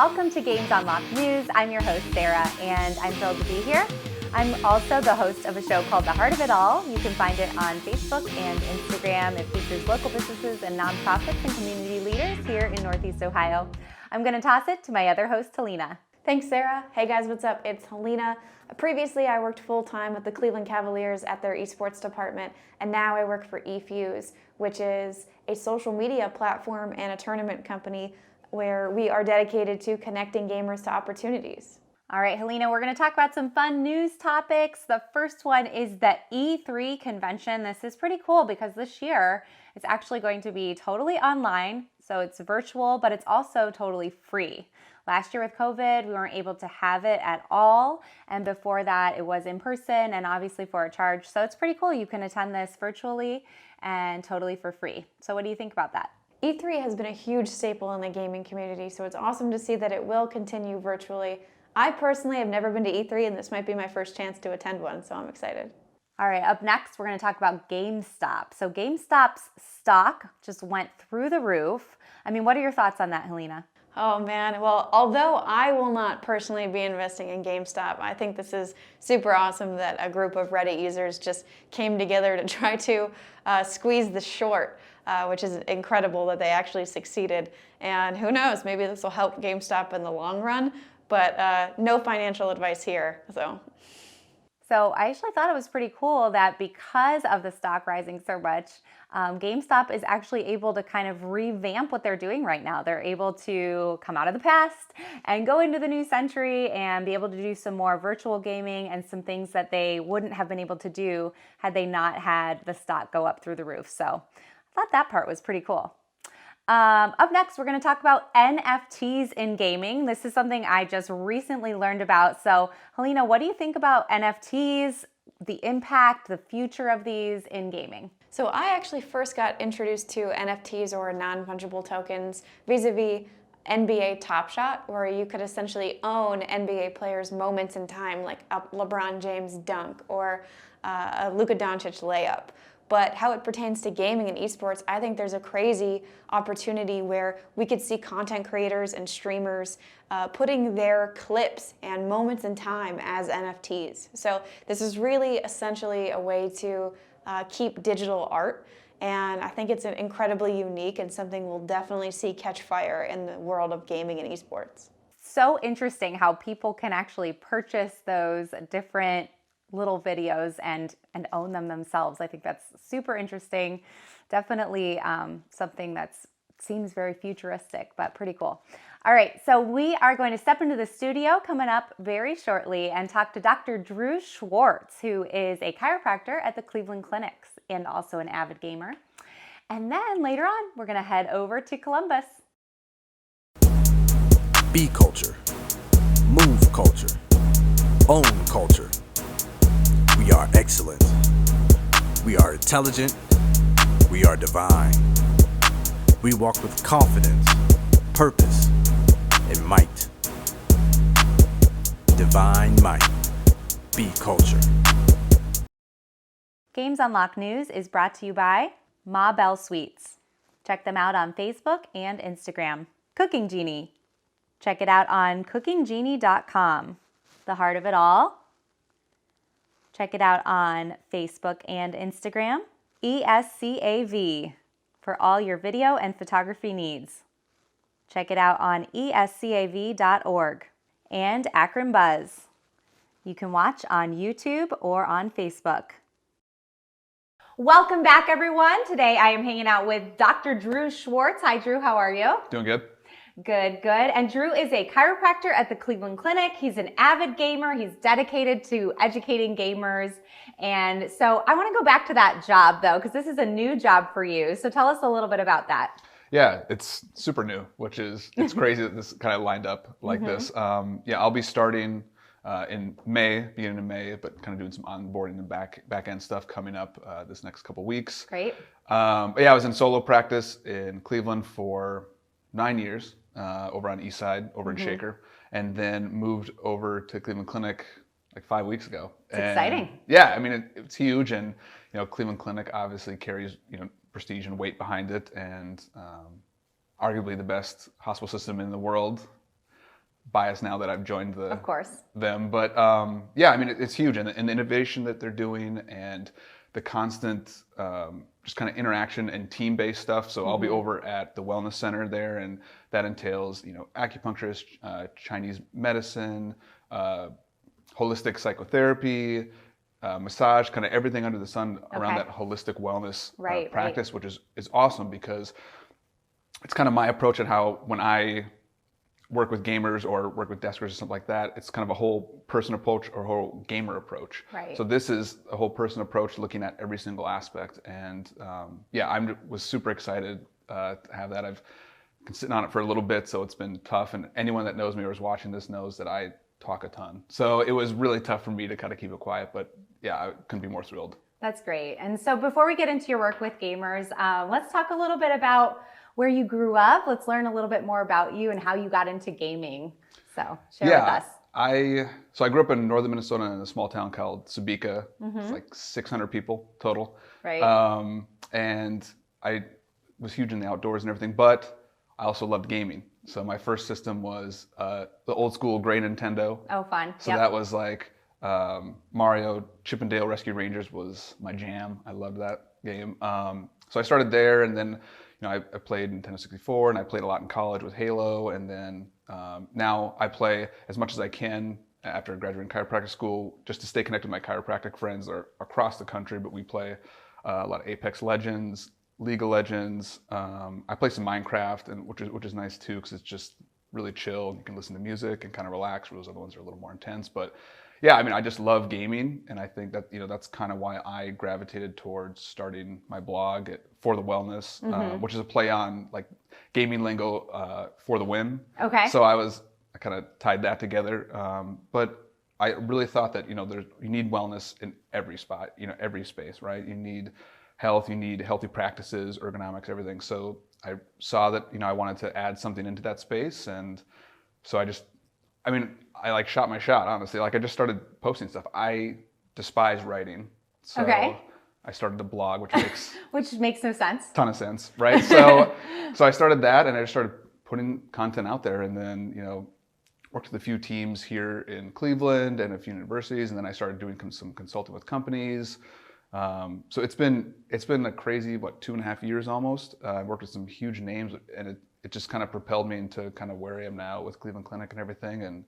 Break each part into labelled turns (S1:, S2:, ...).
S1: Welcome to Games Unlocked News. I'm your host, Sarah, and I'm thrilled to be here. I'm also the host of a show called The Heart of It All. You can find it on Facebook and Instagram. It features local businesses and nonprofits and community leaders here in Northeast Ohio. I'm going to toss it to my other host, Helena.
S2: Thanks, Sarah. Hey guys, what's up? It's Helena. Previously, I worked full-time with the Cleveland Cavaliers at their esports department, and now I work for eFuse, which is a social media platform and a tournament company where we are dedicated to connecting gamers to opportunities.
S1: All right, Helena, we're going to talk about some fun news topics. The first one is the E3 convention. This is pretty cool because this year it's actually going to be totally online. So it's virtual, but it's also totally free. Last year with COVID, we weren't able to have it at all. And before that, it was in person and obviously for a charge. So it's pretty cool. You can attend this virtually and totally for free. So what do you think about that?
S2: E3 has been a huge staple in the gaming community, so it's awesome to see that it will continue virtually. I personally have never been to E3, and this might be my first chance to attend one, so I'm excited.
S1: All right, up next, we're going to talk about GameStop. So GameStop's stock just went through the roof. I mean, what are your thoughts on that, Helena?
S2: Oh man, well, although I will not personally be investing in GameStop, I think this is super awesome that a group of Reddit users just came together to try to squeeze the short, which is incredible that they actually succeeded. And who knows, maybe this will help GameStop in the long run, but no financial advice here,
S1: So I actually thought it was pretty cool that because of the stock rising so much, GameStop is actually able to kind of revamp what they're doing right now. They're able to come out of the past and go into the new century and be able to do some more virtual gaming and some things that they wouldn't have been able to do had they not had the stock go up through the roof. So I thought that part was pretty cool. Up next, we're going to talk about NFTs in gaming. This is something I just recently learned about. So, Helena, what do you think about NFTs, the impact, the future of these in gaming?
S2: So I actually first got introduced to NFTs, or non-fungible tokens, vis-a-vis NBA Top Shot, where you could essentially own NBA players' moments in time, like a LeBron James dunk or a Luka Doncic layup. But how it pertains to gaming and esports, I think there's a crazy opportunity where we could see content creators and streamers putting their clips and moments in time as NFTs. So this is really essentially a way to keep digital art. And I think it's incredibly unique and something we'll definitely see catch fire in the world of gaming and esports.
S1: So interesting how people can actually purchase those different little videos and own them themselves. I think that's super interesting. Definitely something that seems very futuristic, but pretty cool. All right, so we are going to step into the studio coming up very shortly and talk to Dr. Drew Schwartz, who is a chiropractor at the Cleveland Clinics and also an avid gamer. And then later on, we're gonna head over to Columbus.
S3: Be culture, move culture, own culture. We are excellent. We are intelligent. We are divine. We walk with confidence, purpose, and might. Divine might. Be culture.
S1: Games Unlocked News is brought to you by Ma Bell Sweets. Check them out on Facebook and Instagram. Cooking Genie. Check it out on cookinggenie.com. The Heart of It All. Check it out on Facebook and Instagram. ESCAV for all your video and photography needs. Check it out on escav.org. And Akron Buzz. You can watch on YouTube or on Facebook. Welcome back, everyone. Today I am hanging out with Dr. Drew Schwartz. Hi, Drew. How are you?
S4: Doing good.
S1: Good, good. And Drew is a chiropractor at the Cleveland Clinic. He's an avid gamer. He's dedicated to educating gamers. And so I want to go back to that job, though, because this is a new job for you. So tell us a little bit about that.
S4: Yeah, it's super new, it's crazy that this kind of lined up like this. I'll be starting in May, beginning of May, but kind of doing some onboarding and back end stuff coming up this next couple weeks.
S1: Great.
S4: I was in solo practice in Cleveland for 9 years. Over on East Side, over in Shaker, and then moved over to Cleveland Clinic like 5 weeks ago.
S1: It's exciting.
S4: Yeah, I mean it's huge, and Cleveland Clinic obviously carries prestige and weight behind it, and arguably the best hospital system in the world. biased now that I've joined
S1: Of course.
S4: them. But yeah, I mean, it's huge. And the innovation that they're doing and the constant just kind of interaction and team-based stuff. So I'll be over at the wellness center there, and that entails, acupuncturist, Chinese medicine, holistic psychotherapy, massage, kind of everything under the sun around that holistic wellness practice, which is awesome because it's kind of my approach at how when I work with gamers or work with deskers or something like that, it's kind of a whole person approach or whole gamer approach.
S1: Right.
S4: So this is a whole person approach looking at every single aspect. And yeah, I was super excited to have that. I've been sitting on it for a little bit, so it's been tough. And anyone that knows me or is watching this knows that I talk a ton. So it was really tough for me to kind of keep it quiet, but yeah, I couldn't be more thrilled.
S1: That's great. And so before we get into your work with gamers, let's talk a little bit about where you grew up. Let's learn a little bit more about you and how you got into gaming. So share with us.
S4: I grew up in northern Minnesota in a small town called Sabika. It's like 600 people total.
S1: Right.
S4: And I was huge in the outdoors and everything, but I also loved gaming. So my first system was the old school gray Nintendo.
S1: Oh, fun.
S4: So that was like Mario, Chip and Dale Rescue Rangers was my jam. I loved that game. So I started there, and then I played Nintendo 64, and I played a lot in college with Halo, and then now I play as much as I can after graduating chiropractic school just to stay connected with my chiropractic friends that are across the country, but we play a lot of Apex Legends, League of Legends. I play some Minecraft, and which is nice too, because it's just really chill. You can listen to music and kind of relax, where those other ones are a little more intense. But yeah, I mean, I just love gaming, and I think that that's kind of why I gravitated towards starting my blog For the Wellness, which is a play on like gaming lingo for the win.
S1: Okay.
S4: So I kind of tied that together, but I really thought that you need wellness in every spot, every space, right? You need health, you need healthy practices, ergonomics, everything. So I saw that I wanted to add something into that space, and so I like shot my shot, honestly. Like I just started posting stuff. I despise writing. So I started a blog, which makes
S1: no sense.
S4: Ton of sense, right? So I started that, and I just started putting content out there, and then worked with a few teams here in Cleveland and a few universities, and then I started doing some consulting with companies. So it's been a crazy 2.5 years almost. I worked with some huge names, and it just kind of propelled me into kind of where I am now with Cleveland Clinic and everything. And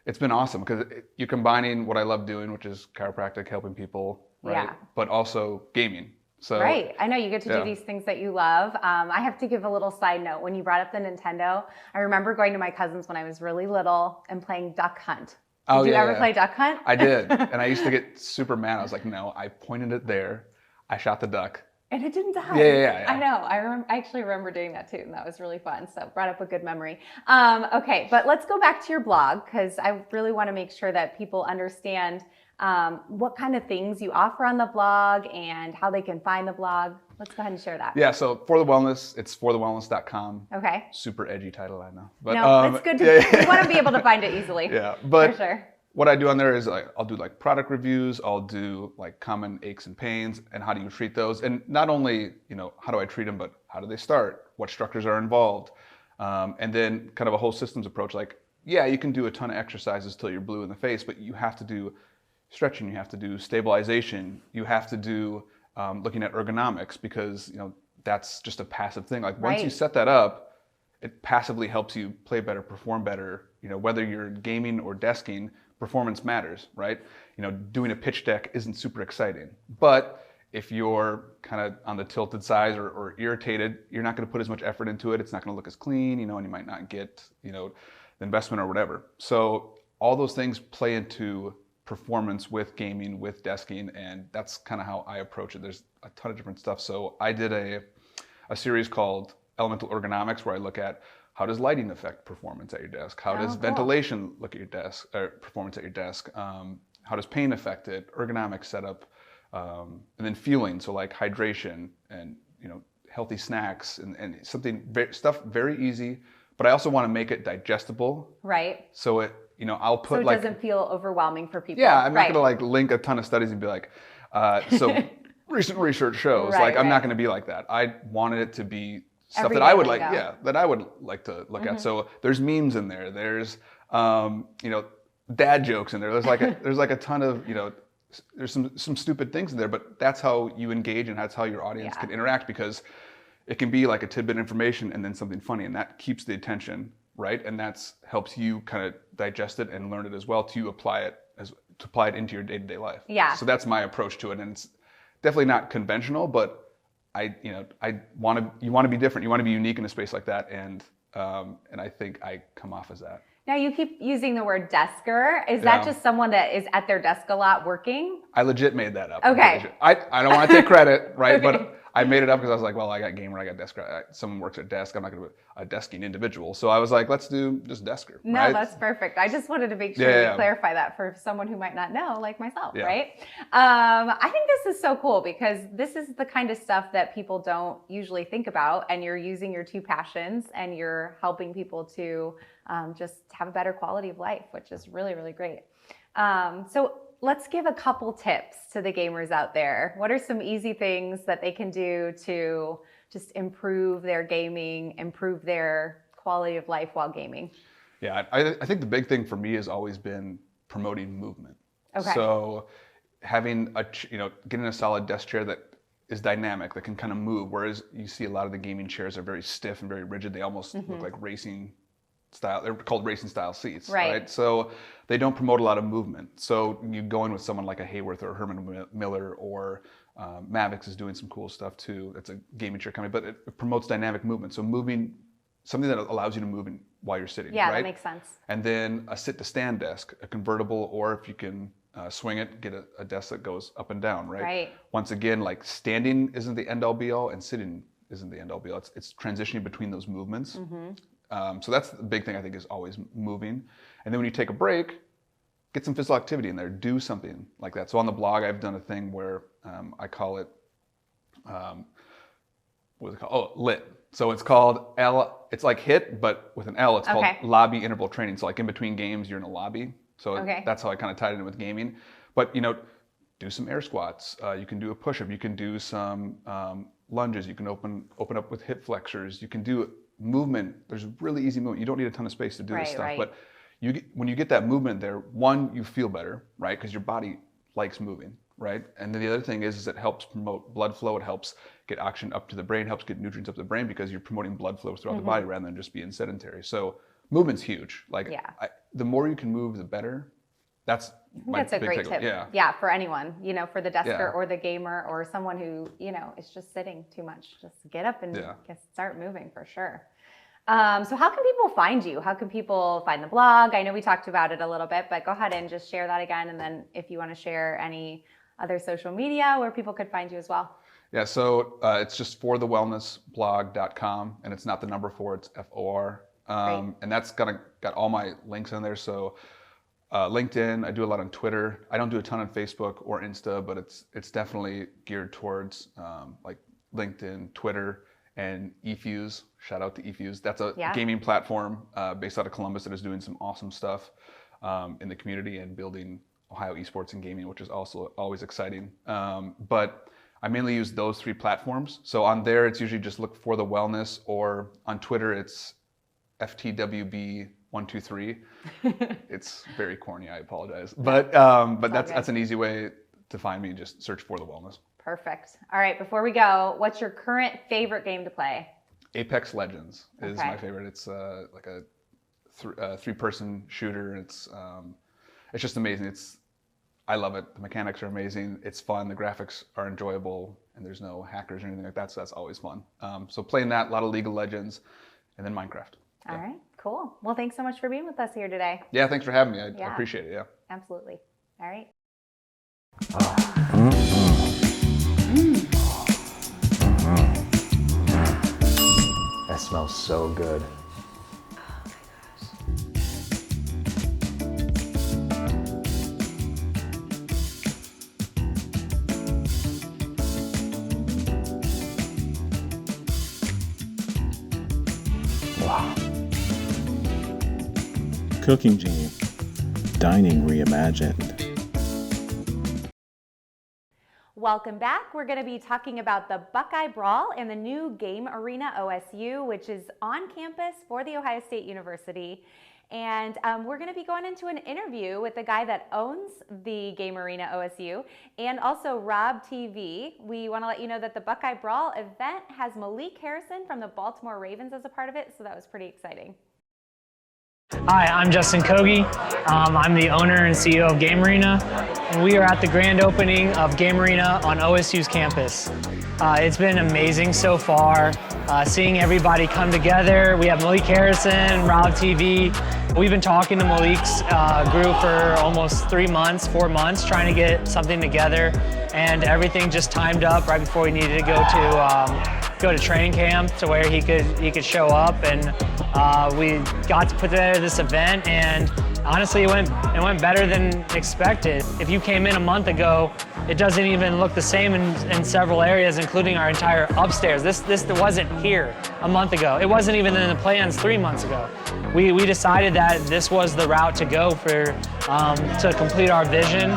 S4: it's been awesome because you're combining what I love doing, which is chiropractic, helping people, right?
S1: Yeah.
S4: But also gaming. So,
S1: right. I know you get to do these things that you love. I have to give a little side note. When you brought up the Nintendo, I remember going to my cousin's when I was really little and playing Duck Hunt. Did you ever play Duck Hunt?
S4: I did. And I used to get super mad. I was like, no, I pointed it there. I shot the duck.
S1: And it didn't die.
S4: Yeah.
S1: I know. I actually remember doing that too, and that was really fun. So brought up a good memory. Okay, but let's go back to your blog, because I really want to make sure that people understand what kind of things you offer on the blog and how they can find the blog. Let's go ahead and share that.
S4: Yeah, so For the Wellness, it's forthewellness.com.
S1: Okay.
S4: Super edgy title, I know. But,
S1: no, it's good to we want to be able to find it easily.
S4: Yeah, but
S1: for sure.
S4: What I do on there is I'll do like product reviews, I'll do like common aches and pains and how do you treat those. And not only, how do I treat them, but how do they start? What structures are involved? And then kind of a whole systems approach. Like, yeah, you can do a ton of exercises till you're blue in the face, but you have to do stretching, you have to do stabilization, you have to do looking at ergonomics, because that's just a passive thing. Like once you set that up, it passively helps you play better, perform better. Whether you're gaming or desking, performance matters, right? Doing a pitch deck isn't super exciting, but if you're kind of on the tilted side or irritated, you're not going to put as much effort into it. It's not going to look as clean, and you might not get, the investment or whatever. So all those things play into performance with gaming, with desking, and that's kind of how I approach it. There's a ton of different stuff. So I did a series called Elemental Ergonomics, where I look at how does lighting affect performance at your desk? How does ventilation look at your desk, or performance at your desk? How does pain affect it? Ergonomic setup, and then fueling. So like hydration and healthy snacks and stuff very easy. But I also want to make it digestible.
S1: Right.
S4: So I'll put
S1: so it doesn't feel overwhelming for people.
S4: Yeah, I'm not going to link a ton of studies and be like, so recent research shows. I'm not going to be like that. I wanted it to be stuff that I would like, that I would like to look at. So there's memes in there. There's you know, dad jokes in there. There's like a ton of, you know, there's some stupid things in there, but that's how you engage and that's how your audience can interact, because it can be like a tidbit of information and then something funny, and that keeps the attention, right? And that's helps you kind of digest it and learn it as well to apply it into your day-to-day life.
S1: Yeah.
S4: So that's my approach to it, and it's definitely not conventional, but you want to be different. You want to be unique in a space like that, and I think I come off as that.
S1: Now you keep using the word desker. Is that just someone that is at their desk a lot working?
S4: I legit made that up.
S1: Okay.
S4: I don't want to take credit, right? But I made it up because I was like, well, I got gamer, I got desker. Someone works at desk. I'm not going to be a desking individual. So I was like, let's do just desker.
S1: No,
S4: right?
S1: that's perfect. I just wanted to make sure we clarify that for someone who might not know, like myself, right? I think this is so cool because this is the kind of stuff that people don't usually think about, and you're using your two passions and you're helping people to just have a better quality of life, which is really, really great. So let's give a couple tips to the gamers out there. What are some easy things that they can do to just improve their gaming, improve their quality of life while gaming?
S4: Yeah, I think the big thing for me has always been promoting movement.
S1: Okay.
S4: So having getting a solid desk chair that is dynamic, that can kind of move, whereas you see a lot of the gaming chairs are very stiff and very rigid. They almost look like racing style. They're called racing style seats, right? So they don't promote a lot of movement. So you go in with someone like a Hayworth or a Herman Miller, or Mavics is doing some cool stuff too. That's a gaming chair company, but it promotes dynamic movement. So moving, something that allows you to move while you're sitting.
S1: Yeah,
S4: right?
S1: that makes sense.
S4: And then a sit to stand desk, a convertible, or if you can swing it, get a desk that goes up and down, right?
S1: Right.
S4: Once again, like standing isn't the end all be all, and sitting isn't the end all be all. It's transitioning between those movements. So that's the big thing, I think, is always moving. And then when you take a break, get some physical activity in there. Do something like that. So on the blog, I've done a thing where I call it, what is it called? Oh, LIT. So it's called L. It's like HIT, but with an L. It's called lobby interval training. So like in between games, you're in a lobby. So that's how I kind of tied it in with gaming. But do some air squats. You can do a push-up. You can do some lunges. You can open up with hip flexors. You can do movement. There's really easy movement. You don't need a ton of space to do this stuff. But when you get that movement there, one, you feel better, right? Because your body likes moving, right? And then the other thing is it helps promote blood flow. It helps get oxygen up to the brain, helps get nutrients up to the brain, because you're promoting blood flow throughout the body rather than just being sedentary. So movement's huge. Like the more you can move, the better. That's
S1: a great tip. Yeah, for anyone, for the desker or the gamer or someone who, is just sitting too much. Just get up and start moving for sure. So how can people find you? How can people find the blog? I know we talked about it a little bit, but go ahead and just share that again. And then if you want to share any other social media where people could find you as well.
S4: Yeah, so it's just forthewellnessblog.com, and it's not the number 4, it's FOR. And that's got all my links in there. So LinkedIn, I do a lot on Twitter. I don't do a ton on Facebook or Insta, but it's definitely geared towards like LinkedIn, Twitter, and eFuse. Shout out to eFuse. That's a gaming platform based out of Columbus that is doing some awesome stuff in the community and building Ohio esports and gaming, which is also always exciting. But I mainly use those 3 platforms. So on there, it's usually just look for the wellness, or on Twitter, it's FTWB123. It's very corny, I apologize. But that's an easy way to find me. Just search for the wellness.
S1: Perfect. All right, before we go, what's your current favorite game to play?
S4: Apex Legends is my favorite. It's like a 3-person shooter. It's just amazing. I love it. The mechanics are amazing. It's fun. The graphics are enjoyable, and there's no hackers or anything like that. So that's always fun. So playing that, a lot of League of Legends, and then Minecraft.
S1: All right, cool. Well, thanks so much for being with us here today.
S4: Yeah, thanks for having me. I appreciate it. Yeah.
S1: Absolutely. All right.
S5: That smells so good. Wow.
S6: Cooking Genie. Dining reimagined.
S1: Welcome back. We're going to be talking about the Buckeye Brawl and the new Game Arena OSU, which is on campus for The Ohio State University. And we're going to be going into an interview with the guy that owns the Game Arena OSU and also Rob TV. We want to let you know that the Buckeye Brawl event has Malik Harrison from the Baltimore Ravens as a part of it, so that was pretty exciting.
S6: Hi, I'm Justin Kogi. I'm the owner and CEO of Game Arena, and we are at the grand opening of Game Arena on OSU's campus. It's been amazing so far, seeing everybody come together. We have Malik Harrison, Rob TV. We've been talking to Malik's group for almost 4 months, trying to get something together, and everything just timed up right before we needed to go to training camp to where he could show up, and we got to put together this event, and honestly it went better than expected. If you came in a month ago, it doesn't even look the same in several areas, including our entire upstairs. This wasn't here a month ago. It wasn't even in the plans 3 months ago. We decided that this was the route to go to complete our vision.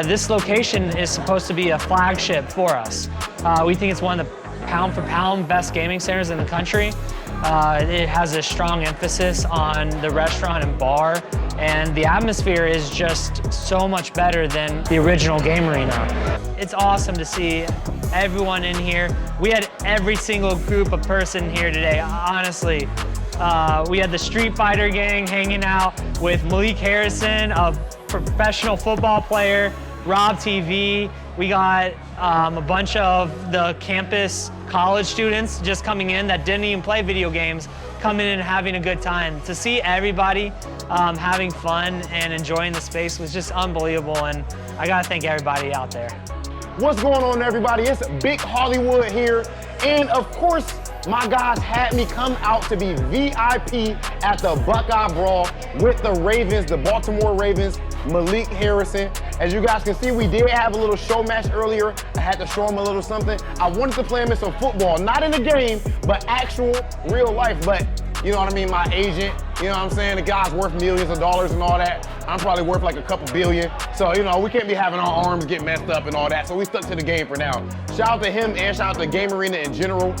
S6: This location is supposed to be a flagship for us. We think it's one of the pound for pound best gaming centers in the country. It has a strong emphasis on the restaurant and bar, and the atmosphere is just so much better than the original Game Arena. It's awesome to see everyone in here. We had every single group of person here today, honestly. We had the Street Fighter gang hanging out with Malik Harrison, a professional football player, Rob TV. We got a bunch of the campus college students just coming in that didn't even play video games, coming in and having a good time. To see everybody having fun and enjoying the space was just unbelievable, and I gotta thank everybody out there.
S7: What's going on, everybody? It's Big Hollywood here, and of course, my guys had me come out to be VIP at the Buckeye Brawl with the Ravens, the Baltimore Ravens, Malik Harrison. As you guys can see, we did have a little show match earlier. I had to show him a little something. I wanted to play him in some football, not in the game, but actual real life. But you know what I mean, my agent, you know what I'm saying? The guy's worth millions of dollars and all that. I'm probably worth like a couple billion. So, you know, we can't be having our arms get messed up and all that. So we stuck to the game for now. Shout out to him and shout out to Game Arena in general.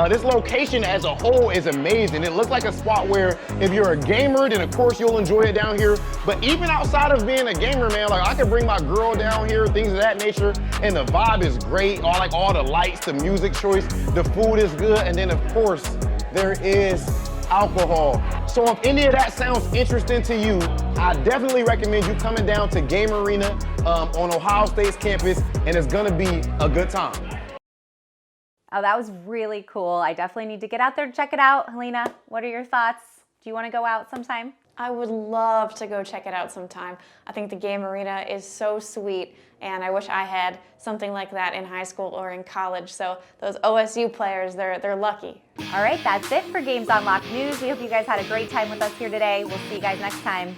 S7: This location as a whole is amazing. It looks like a spot where if you're a gamer, then of course you'll enjoy it down here. But even outside of being a gamer, man, like I can bring my girl down here, things of that nature, and the vibe is great. All the lights, the music choice, the food is good, and then of course, there is alcohol. So if any of that sounds interesting to you, I definitely recommend you coming down to Game Arena on Ohio State's campus, and it's gonna be a good time.
S1: Oh, that was really cool. I definitely need to get out there to check it out. Helena, what are your thoughts? Do you want to go out sometime?
S2: I would love to go check it out sometime. I think the Game Arena is so sweet, and I wish I had something like that in high school or in college. So those OSU players, they're lucky.
S1: All right, that's it for Games Unlocked News. We hope you guys had a great time with us here today. We'll see you guys next time.